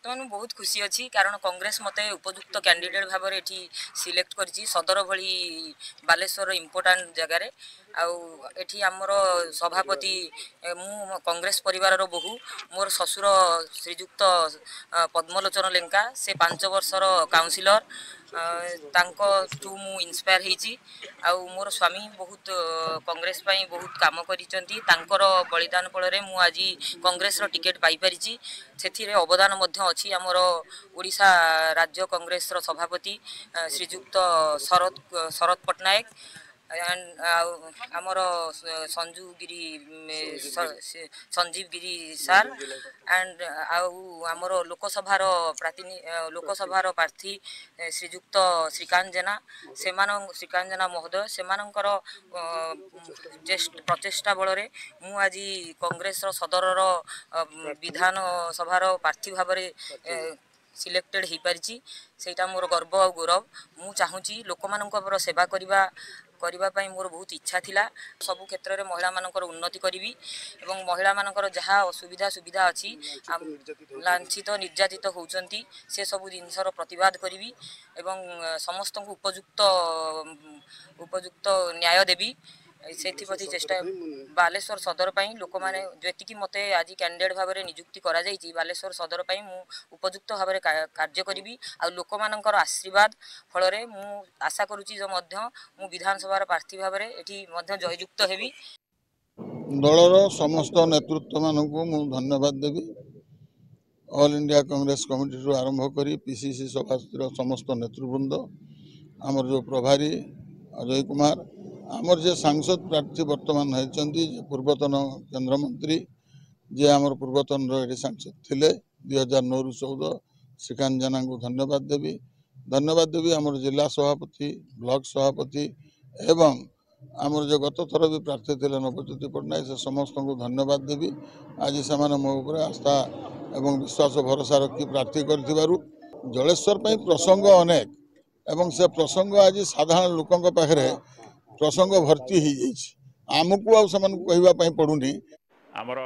बर्तमान बहुत खुशी अच्छी कारण कांग्रेस मते उपयुक्त कैंडिडेट भाव में ये सिलेक्ट कर सदर भली बालेश्वर इम्पोर्टाट जगार आठी आमर सभापति मु कांग्रेस परिवार बोहू मोर ससुर श्रीजुक्त पद्मलोचन लेंका से 5 वर्षर काउंसिलर मु इन्स्पायर होती मोर स्वामी बहुत कांग्रेस बहुत काम कर बलिदान फल आज कांग्रेस टिकेट पाई परिची से अवदान अच्छी आमर ओडिशा राज्य कांग्रेस सभापति श्रीजुक्त शरद पट्टनायक आमर संजू गिरी संजीव गिरी सार एंड आमर लोकसभार प्रार्थी श्रीजुक्त श्रीकांत जेना श्रीकांत जेना महोदय से प्रचेषा बल मु आज कांग्रेस सदर विधान सभार प्रार्थी भाव में सिलेक्टेड हो पारिछि सेटा मोर गर्व और गौरव मु चाहूँगी लोक मानकर सेवा करने मोर बहुत इच्छा थिला सबु क्षेत्र में महिला मानकर उन्नति करी एवं महिला मानकर जहाँ असुविधा सुविधा अच्छी लांछित निर्यातित होउचंती से सबु जिनसर प्रतिवाद करी एवं समस्त उपयुक्त न्याय देवी से चेष्टा बालेश्वर सदर लोक मैंने जी मत आज कैंडिडेट भाव में नियुक्ति करा बालेश्वर सदर मु उपयुक्त भाव में कार्य करी आ लोक मानकर आशीर्वाद फल मु आशा करुच्ची जो मु विधानसभा प्रार्थी भाव में ये जययुक्त हेबी। दलर समस्त नेतृत्व मानक मु धन्यवाद देवी ऑल इंडिया कांग्रेस कमिटी आरंभ करी पीसीसी सभापति समस्त नेतृवृंद आमर जो प्रभारी अजय कुमार आमर जे सांसद प्रार्थी वर्तमान होती पूर्वतन केंद्र मंत्री जे आमर पूर्वतन सांसद थिले 2009 रु 14 श्रीकांत जेना को धन्यवाद देवी आमर जिला सभापति ब्लॉक सभापति एवं आमर जो गत थर भी प्रार्थी थे नवज्योति पट्टनायक से समस्त को धन्यवाद देवी आज से मो उपर आस्था एवं विश्वास भरोसा रखी प्रार्थी कर जलेश्वर प्रसंग अनेक एवं से प्रसंग आज साधारण लोकों पाखे प्रसंग भर्ती हो आमको कहवाई पड़ूनी आमर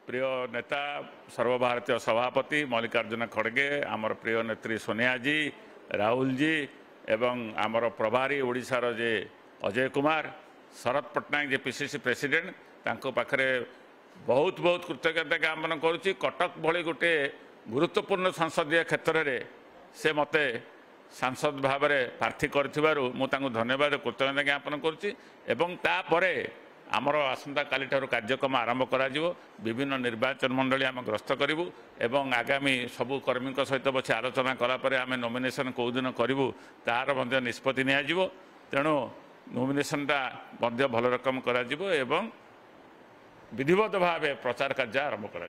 प्रिय नेता सर्वभारतीय सभापति मल्लिकार्जुन खड़गे आमर प्रिय नेत्री सोनिया जी राहुल जी एवं आमर प्रभारी ओडिशार जे अजय कुमार शरद पट्टनायक जे पीसीसी प्रेसिडेंट तांको पाखरे बहुत बहुत कृतज्ञता ज्ञापन करुच्ची कटक भली गोटे गुरुत्वपूर्ण संसदीय क्षेत्र में से मते सांसद भाव में प्रार्थी करूँ धन्यवाद कृतज्ञता ज्ञापन करुच्ची एवं तापरे आमर आसंता काली ठारू कार्यक्रम आरंभ करा विभिन्न निर्वाचन मंडली आम ग्रस्त करूँ एवं आगामी सबू कर्मी सहित बसी आलोचना कलापर आम नॉमिनेशन कौ दिन करूँ तार निष्पत्ति नियाजिबो तेणु नॉमिनेशनटा भल रकम करा एवं विधिवत भाव प्रचार कार्य आरंभ करा।